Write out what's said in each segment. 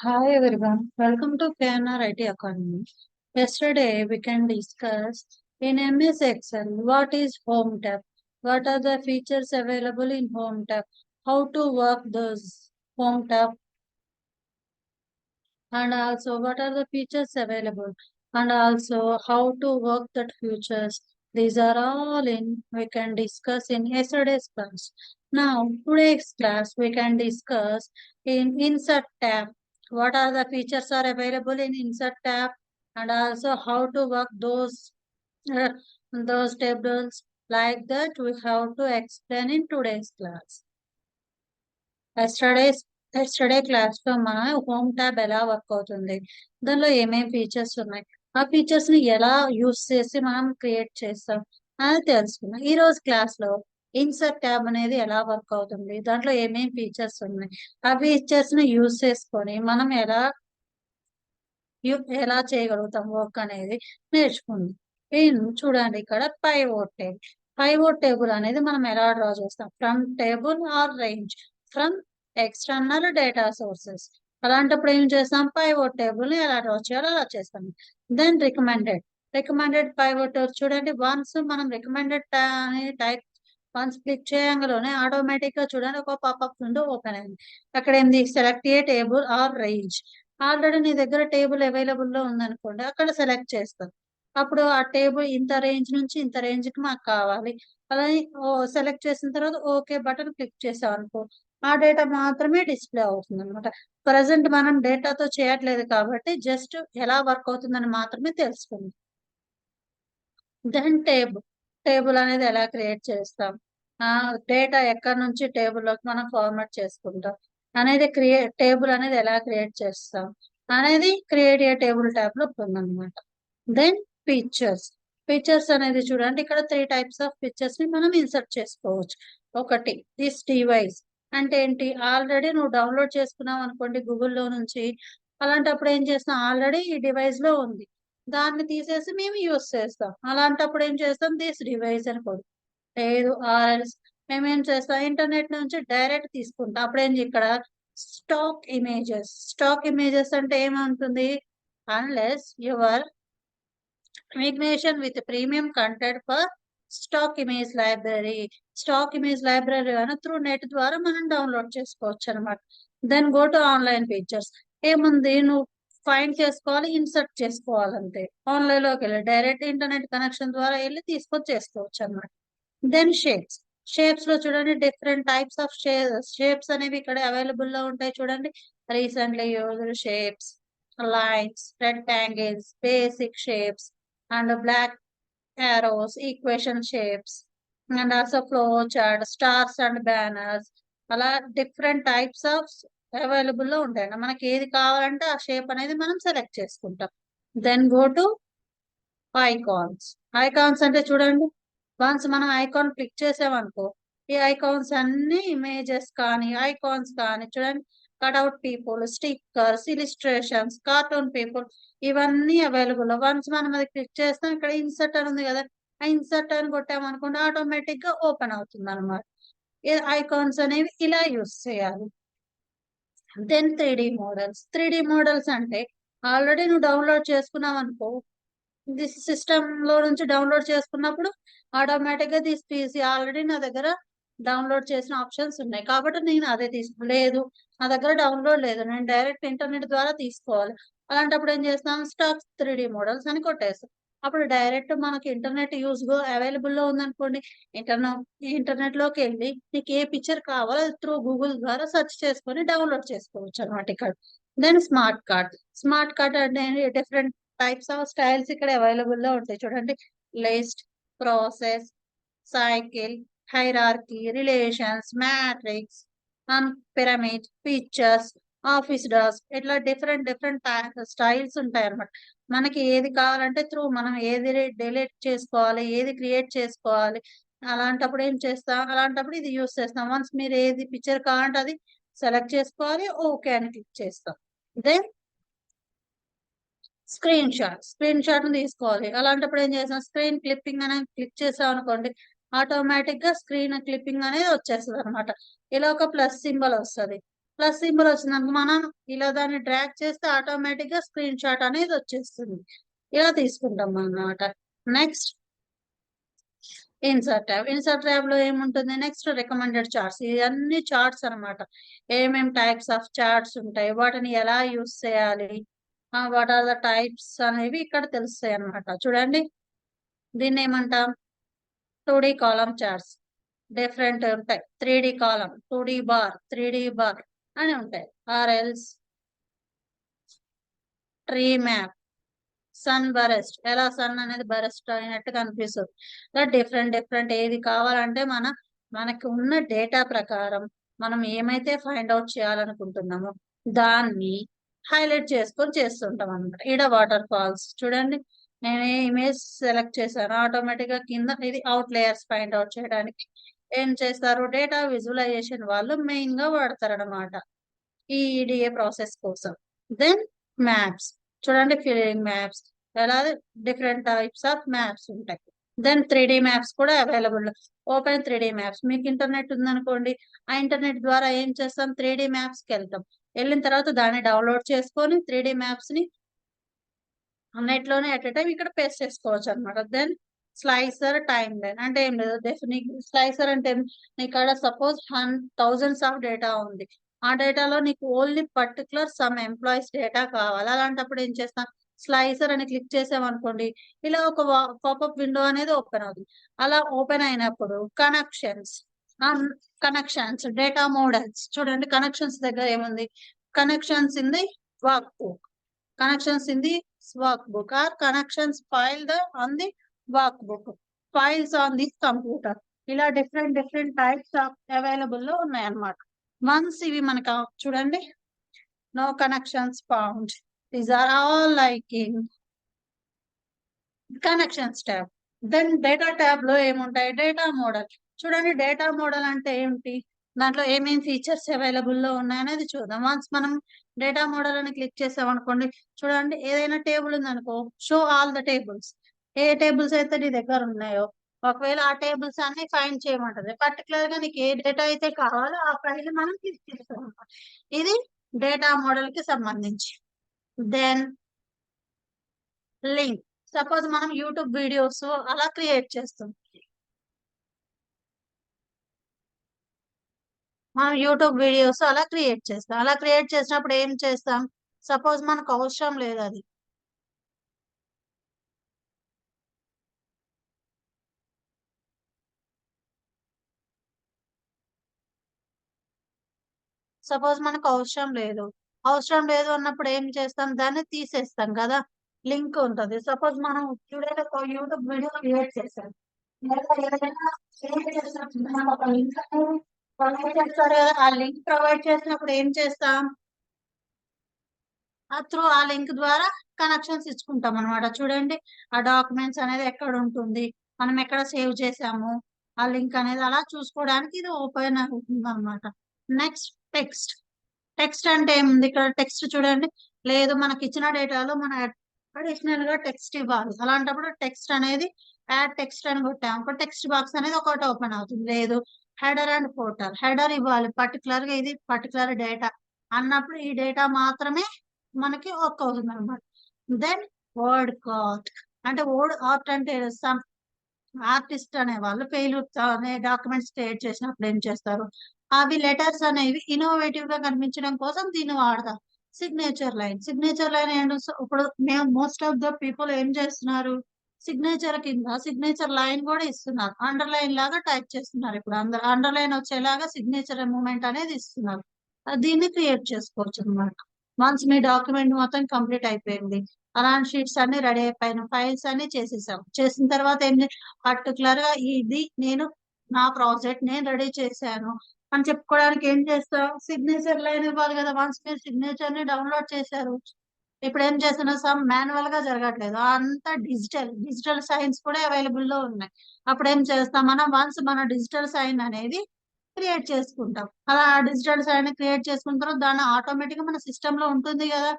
Hi everyone, welcome to KNR IT Academy. Yesterday we can discuss in MS Excel what is Home tab, what are the features available in Home tab, how to work those Home tab, and also what are the features available, and also how to work that features. These are all in we can discuss in yesterday's class. Now today's class we can discuss in Insert tab. What are the features are available in Insert tab, and also how to work uh, those tables. Like that we have to explain in today's class. Yesterday's yesterday class లో మన home tab ఎలా work అవుతుంది, దానిలో ఏమేం features ఉన్నాయి, ఆ features ని ఎలా యూస్ చేసి మనం క్రియేట్ చేస్తాం అని తెలుసుకున్నాం. ఈ రోజు క్లాస్ లో ఇన్సర్ట్ ట్యాబ్ అనేది ఎలా వర్క్ అవుతుంది, దాంట్లో ఏమేం ఫీచర్స్ ఉన్నాయి, ఆ ఫీచర్స్ ని యూస్ చేసుకొని మనం ఎలా చేయగలుగుతాం వర్క్ అనేది నేర్చుకుందాం. చూడండి, ఇక్కడ పైవోట్ టేబుల్ అనేది మనం ఎలా డ్రా చేస్తాం, from table or range from external data sources. అలాంటప్పుడు ఏం చేస్తాం, పైవోట్ టేబుల్ ని ఎలా డ్రా చేయాలో అలా చేస్తాం. దెన్ రికమెండెడ్ పైవోట్ చూడండి, వన్స్ మనం రికమెండెడ్ టైప్ వన్స్ క్లిక్ చేయగానే ఆటోమేటిక్ గా చూడండి ఒక పాపప్ విండో ఓపెన్ అయింది. అక్కడ ఏంది, select a table or range. Already నీ దగ్గర టేబుల్ అవైలబుల్ లో ఉందనుకోండి, అక్కడ సెలెక్ట్ చేస్తాం. అప్పుడు ఆ టేబుల్ ఇంత రేంజ్ నుంచి ఇంత రేంజ్ కి మాకు కావాలి, అలా సెలెక్ట్ చేసిన తర్వాత ఓకే బటన్ క్లిక్ చేసాం అనుకో, ఆ డేటా మాత్రమే డిస్ప్లే అవుతుంది అనమాట. ప్రజెంట్ మనం డేటాతో చేయట్లేదు కాబట్టి జస్ట్ ఎలా వర్క్ అవుతుందని మాత్రమే తెలుసుకుంది. దెన్ టేబుల్ అనేది ఎలా క్రియేట్ చేస్తాం, డేటా ఎక్కడి నుంచి టేబుల్లోకి మనం ఫార్మాట్ చేసుకుంటాం అనేది టేబుల్ అనేది ఎలా క్రియేట్ చేస్తాం అనేది క్రియేట్ ఏ టేబుల్ ట్యాబ్ లో ఉందన్నమాట. దెన్ పిక్చర్స్ పిక్చర్స్ అనేది చూడండి, ఇక్కడ 3 టైప్స్ ఆఫ్ పిక్చర్స్ ని మనం ఇన్సర్ట్ చేసుకోవచ్చు. ఒకటి దిస్ డివైస్ అంటే ఏంటి, ఆల్రెడీ నువ్వు డౌన్లోడ్ చేసుకున్నావు అనుకోండి గూగుల్లో నుంచి, అలాంటప్పుడు ఏం చేస్తాం, ఆల్రెడీ ఈ డివైస్ లో ఉంది, దాన్ని తీసేసి మేము యూస్ చేస్తాం. అలాంటప్పుడు ఏం చేస్తాం, దిస్ డివైస్ అని కొడు, లేదు ఆర్ఎల్స్ మేమేం చేస్తాం, ఇంటర్నెట్ నుంచి డైరెక్ట్ తీసుకుంటాం. అప్పుడేం ఇక్కడ స్టాక్ ఇమేజెస్ అంటే ఏమంటుంది, అన్లెస్ యువర్ మిగ్నేషన్ with premium content for stock image library అని త్రూ నెట్ ద్వారా మనం డౌన్లోడ్ చేసుకోవచ్చు అనమాట. Then go to online features. ఏముంది, నువ్వు ఫైండ్ చేసుకోవాలి, ఇన్సర్ట్ చేసుకోవాలంటే ఆన్లైన్ లోకి వెళ్ళి డైరెక్ట్ ఇంటర్నెట్ కనెక్షన్ ద్వారా వెళ్ళి తీసుకొని చేసుకోవచ్చు అనమాట. దెన్ షేప్స్ లో చూడండి, డిఫరెంట్ టైప్స్ ఆఫ్ షేప్స్ అనేవి ఇక్కడ అవైలబుల్ లో ఉంటాయి. చూడండి, recently used shapes, lines, rectangles, basic shapes, and block arrows, equation shapes, and also flow chart, stars and banners. అలా డిఫరెంట్ టైప్స్ ఆఫ్ అవైలబుల్ లో ఉంటాయండి. మనకి ఏది కావాలంటే ఆ షేప్ అనేది మనం సెలెక్ట్ చేసుకుంటాం. దెన్ గో టు ఐకాన్స్ అంటే చూడండి, వన్స్ మనం ఐకాన్ క్లిక్ చేసామనుకో, ఈ ఐకాన్స్ అన్ని ఇమేజెస్ కానీ ఐకాన్స్ కానీ చూడండి, cutout people, stickers, illustrations, cartoon people, ఇవన్నీ అవైలబుల్. వన్స్ మనం అది క్లిక్ చేస్తాం, ఇక్కడ ఇన్సర్ట్ అని ఉంది కదా, ఆ ఇన్సర్ట్ అని కొట్టామనుకోండి ఆటోమేటిక్ గా ఓపెన్ అవుతుంది అనమాట. ఐకాన్స్ అనేవి ఇలా యూస్ చేయాలి. దెన్ 3D మోడల్స్ అంటే ఆల్రెడీ నువ్వు డౌన్లోడ్ చేసుకున్నావు అనుకో, దిస్ సిస్టమ్ లో నుంచి డౌన్లోడ్ చేసుకున్నప్పుడు ఆటోమేటిక్ గా దిస్ పీసీ ఆల్రెడీ నా దగ్గర డౌన్లోడ్ చేసిన ఆప్షన్స్ ఉన్నాయి కాబట్టి నేను అదే లేదు, నా దగ్గర డౌన్లోడ్ లేదు, నేను డైరెక్ట్ ఇంటర్నెట్ ద్వారా తీసుకోవాలి. అలాంటప్పుడు ఏం చేస్తాం, స్టాక్ 3D మోడల్స్ అని కొట్టేస్తాం. అప్పుడు డైరెక్ట్ మనకి ఇంటర్నెట్ అవైలబుల్ లో ఉందనుకోండి, ఇంటర్నెట్ లోకి వెళ్ళి నీకు ఏ పిక్చర్ కావాలో త్రూ గూగుల్ ద్వారా సెర్చ్ చేసుకొని డౌన్లోడ్ చేసుకోవచ్చు అనమాట ఇక్కడ. దెన్ స్మార్ట్ కార్డ్ అంటే డిఫరెంట్ టైప్స్ ఆఫ్ స్టైల్స్ ఇక్కడ అవైలబుల్ లో ఉంటాయి. చూడండి, list, process, cycle, hierarchy, relations, matrix, pyramid, pictures, office డాస్, ఇట్లా డిఫరెంట్ స్టైల్స్ ఉంటాయి అన్నమాట. మనకి ఏది కావాలంటే త్రూ మనం ఏది డిలీట్ చేసుకోవాలి, ఏది క్రియేట్ చేసుకోవాలి, అలాంటప్పుడు ఇది యూస్ చేస్తాం. వన్స్ మీరు ఏది పిక్చర్ కావాలంటే అది సెలెక్ట్ చేసుకోవాలి, ఓకే అని క్లిక్ చేస్తాం. దెన్ స్క్రీన్ షాట్ తీసుకోవాలి. అలాంటప్పుడు ఏం చేస్తాం, స్క్రీన్ క్లిప్పింగ్ అనేది క్లిక్ చేసాం అనుకోండి, ఆటోమేటిక్ గా స్క్రీన్ క్లిప్పింగ్ అనేది వచ్చేస్తుంది అనమాట. ఇలా ఒక ప్లస్ సింబల్ వస్తుంది. ప్లస్ సింబల్ వచ్చిందనుకో మనం ఇలా దాన్ని డ్రాగ్ చేస్తే ఆటోమేటిక్ గా స్క్రీన్ షాట్ అనేది వచ్చేస్తుంది. ఇలా తీసుకుంటాం అన్నమాట. నెక్స్ట్ ఇన్సర్ట్ ట్యాబ్ లో ఏముంటుంది? Next recommended charts. ఇవన్నీ చార్ట్స్ అన్నమాట. ఏమేం టైప్స్ ఆఫ్ చార్ట్స్ ఉంటాయి, వాటిని ఎలా యూస్ చేయాలి, వాట్ ఆర్ ద టైప్స్ అనేవి ఇక్కడ తెలుస్తాయి అన్నమాట. చూడండి, దీన్ని ఏమంటాం? 2D column charts. డిఫరెంట్ ఉంటాయి. 3D column, 2D bar, 3D bar అని ఉంటాయి. ఆర్ఎల్స్ ట్రీ మ్యాప్, సన్ బరెస్ట్, ఎలా సన్ అనేది బరెస్ట్ అయినట్టు కనిపిస్తుంది. ఇలా డిఫరెంట్ ఏది కావాలంటే మనకి ఉన్న డేటా ప్రకారం మనం ఏమైతే ఫైండ్ అవుట్ చేయాలనుకుంటున్నామో దాన్ని హైలైట్ చేసుకొని చేస్తుంటాం అనమాట. ఈడ వాటర్ ఫాల్స్ చూడండి, నేను ఏ ఇమేజ్ సెలెక్ట్ చేశాను, ఆటోమేటిక్ గా కింద ఇది అవుట్ లేయర్స్ ఫైండ్ అవుట్ చేయడానికి ఏం చేస్తారు, డేటా విజువలైజేషన్ వాళ్ళు మెయిన్ గా వాడతారు అనమాట ఈ ఈడిఏ ప్రాసెస్ కోసం. దెన్ మ్యాప్స్ చూడండి, ఫిల్లింగ్ మ్యాప్స్, ఎలా డిఫరెంట్ టైప్స్ ఆఫ్ మ్యాప్స్ ఉంటాయి. దెన్ 3D మ్యాప్స్ కూడా అవైలబుల్. ఓపెన్ 3D మ్యాప్స్, మీకు ఇంటర్నెట్ ఉందనుకోండి, ఆ ఇంటర్నెట్ ద్వారా ఏం చేస్తాం, 3D మ్యాప్స్ కి వెళ్తాం. వెళ్ళిన తర్వాత దాన్ని డౌన్లోడ్ చేసుకొని 3D మ్యాప్స్ ని అన్నిట్లోనే ఎట్ ఎ టైం ఇక్కడ పేస్ట్ చేసుకోవచ్చు అనమాట. దెన్ స్లైసర్ టైమ్ లైన్ అంటే ఏం లేదు, స్లైసర్ అంటే ఇక్కడ సపోజ్ థౌజండ్స్ ఆఫ్ డేటా ఉంది. ఆ డేటాలో నీకు only particular some employees data కావాలి. అలాంటప్పుడు ఏం చేస్తాం, స్లైసర్ అని క్లిక్ చేసామనుకోండి, ఇలా ఒక పాపప్ విండో అనేది ఓపెన్ అవుతుంది. అలా ఓపెన్ అయినప్పుడు కనెక్షన్స్ డేటా మోడల్స్ చూడండి, కనెక్షన్స్ దగ్గర ఏముంది, connections in the work book, connections in the workbook or connections filed on the workbook, files on the computer. ఇలా డిఫరెంట్ టైప్స్ ఆఫ్ అవైలబుల్ లో ఉన్నాయన్నమాట. వన్స్ ఇవి మనకు చూడండి, no connections found, these are all like in connections tab. Then data tab లో ఏముంటాయి, data model. చూడండి, data model అంటే ఏమిటి, దాంట్లో ఏమేమి ఫీచర్స్ అవైలబుల్ లో ఉన్నాయనేది చూద్దాం. వన్స్ మనం డేటా మోడల్ అని క్లిక్ చేసామనుకోండి, చూడండి ఏదైనా టేబుల్ ఉందనుకో, show all the tables, A tables అయితే నీ దగ్గర ఉన్నాయో ఒకవేళ ఆ టేబుల్స్ అన్ని ఫైండ్ చేయమంటది. పర్టికులర్ గా నీకు ఏ డేటా అయితే కావాలో ఆ ఫైల్ మనం క్లిక్ చేస్తాం. ఇది డేటా మోడల్ కి సంబంధించి. దెన్ లింక్, సపోజ్ మనం యూట్యూబ్ వీడియోస్ అలా క్రియేట్ చేస్తాం. మనం యూట్యూబ్ వీడియోస్ అలా క్రియేట్ చేస్తాం. అలా క్రియేట్ చేసినప్పుడు ఏం చేస్తాం, సపోజ్ మనకు అవసరం లేదు అది, సపోజ్ మనకు అవసరం లేదు అన్నప్పుడు ఏం చేస్తాం, దాన్ని తీసేస్తాం కదా. లింక్ ఉంటుంది, సపోజ్ మనం చూడండి ఒక యూట్యూబ్ వీడియో క్రియేట్ చేస్తాం, లేదా ఏదైనా క్రియేట్ చేసినప్పుడు మనం ఒక లింక్ ప్రొవైడ్ చేస్తారు కదా, ఆ లింక్ ప్రొవైడ్ చేసినప్పుడు ఏం చేస్తాం, త్రూ ఆ లింక్ ద్వారా కనెక్షన్స్ ఇచ్చుకుంటాం అనమాట. చూడండి, ఆ డాక్యుమెంట్స్ అనేది ఎక్కడ ఉంటుంది, మనం ఎక్కడ సేవ్ చేసాము, ఆ లింక్ అనేది అలా చూసుకోవడానికి ఇది ఓపెన్ అవుతుంది అనమాట. నెక్స్ట్ టెక్స్ట్ అంటే ఏముంది, ఇక్కడ టెక్స్ట్ చూడండి, లేదు మనకి ఇచ్చిన డేటాలో మన అడిషనల్ గా టెక్స్ట్ ఇవ్వాలి. అలాంటప్పుడు టెక్స్ట్ అనేది యాడ్ టెక్స్ట్ అని కొట్టాము, ఒక టెక్స్ట్ బాక్స్ అనేది ఒకటి ఓపెన్ అవుతుంది. లేదు, హెడర్ అండ్ ఫోటర్, హెడర్ ఇవ్వాలి పర్టికులర్ గా, ఇది పర్టికులర్ డేటా అన్నప్పుడు ఈ డేటా మాత్రమే మనకి వర్క్ అవుతుంది అనమాట. దెన్ వర్డ్ ఆర్ట్, అంటే వర్డ్ ఆర్ట్ అంటే సమ్ ఆర్టిస్ట్ అనే వాళ్ళు ఫెయిల్యూర్ అనే డాక్యుమెంట్స్ క్రియేట్ చేసినప్పుడు ఏం చేస్తారు, అవి లెటర్స్ అనేవి ఇన్నోవేటివ్ గా కనిపించడం కోసం దీన్ని వాడతాం. సిగ్నేచర్ లైన్ ఏంటో, ఇప్పుడు మేము మోస్ట్ ఆఫ్ ద పీపుల్ ఏం చేస్తున్నారు, సిగ్నేచర్ కింద సిగ్నేచర్ లైన్ కూడా ఇస్తున్నారు, అండర్లైన్ లాగా టైప్ చేస్తున్నారు. ఇప్పుడు అందరు అండర్లైన్ వచ్చేలాగా సిగ్నేచర్ మూమెంట్ అనేది ఇస్తున్నారు. దీన్ని క్రియేట్ చేసుకోవచ్చు అనమాట. వన్స్ మీ డాక్యుమెంట్ మొత్తం కంప్లీట్ అయిపోయింది, అలాంటి షీట్స్ అన్ని రెడీ అయిపోయిన ఫైల్స్ అన్ని చేసేసాం. చేసిన తర్వాత ఏం పర్టికులర్ గా ఇది నా ప్రాజెక్ట్ నేను రెడీ చేశాను అని చెప్పుకోవడానికి ఏం చేస్తాం, సిగ్నేచర్ లైన్ ఇవ్వాలి కదా. వన్స్ మీరు సిగ్నేచర్ ని డౌన్లోడ్ చేశారు, ఇప్పుడు ఏం చేస్తున్నా సమ్ మాన్యువల్ గా జరగట్లేదు, అంతా డిజిటల్ సైన్స్ కూడా అవైలబుల్ లో ఉన్నాయి. అప్పుడు ఏం చేస్తాం, మనం వన్స్ మన డిజిటల్ సైన్ అనేది క్రియేట్ చేసుకుంటాం. అలా డిజిటల్ సైన్ క్రియేట్ చేసుకున్న తర్వాత దాన్ని ఆటోమేటిక్ గా మన సిస్టమ్ లో ఉంటుంది కదా.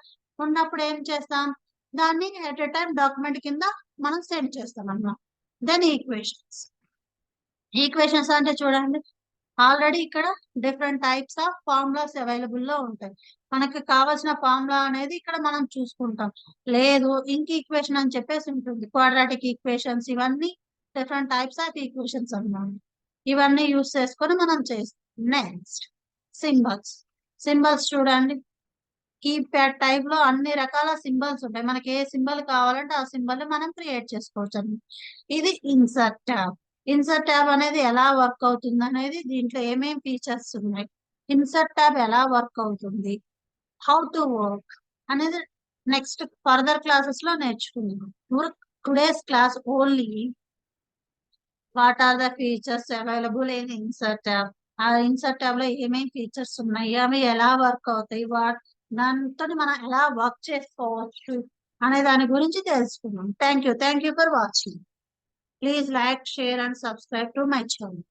ఉన్నప్పుడు ఏం చేస్తాం, దాన్ని ఎట్ ఎ టైం డాక్యుమెంట్ కింద మనం సెండ్ చేస్తాం అన్నమాట. దెన్ ఈక్వేషన్స్ అంటే చూడండి, ఆల్రెడీ ఇక్కడ different types of formulas available లో ఉంటాయి. మనకి కావాల్సిన ఫార్ములా అనేది ఇక్కడ మనం చూసుకుంటాం. లేదు ఇంక ఈక్వేషన్ అని చెప్పేసి ఉంటుంది, క్వాడ్రాటిక్ ఈక్వేషన్స్, ఇవన్నీ డిఫరెంట్ టైప్స్ ఆఫ్ ఈక్వేషన్స్ అన్నమాట. ఇవన్నీ యూస్ చేసుకొని మనం చేస్తాం. Next symbols. సింబల్స్ చూడండి, కీప్యాడ్ టైప్ లో అన్ని రకాల సింబల్స్ ఉంటాయి. మనకి ఏ సింబల్ కావాలంటే ఆ సింబల్ మనం క్రియేట్ చేసుకోవచ్చు అండి. ఇది ఇన్సర్ట్ ట్యాబ్. ఇన్సర్ట్ ట్యాబ్ అనేది ఎలా వర్క్ అవుతుంది అనేది, దీంట్లో ఏమేం ఫీచర్స్ ఉన్నాయి, ఇన్సర్ట్ ట్యాబ్ ఎలా వర్క్ అవుతుంది, హౌ టు వర్క్ అనేది నెక్స్ట్ ఫర్దర్ క్లాసెస్ లో నేర్చుకుందాం. Today's class only what are the features available in insert tab. ఆ ఇన్సర్ట్ ట్యాబ్ లో ఏమేం ఫీచర్స్ ఉన్నాయి, అవి ఎలా వర్క్ అవుతాయి, దాంతో మనం ఎలా వర్క్ చేసుకోవచ్చు అనే దాని గురించి తెలుసుకున్నాం. Thank you for watching. Please like, share and subscribe to my channel.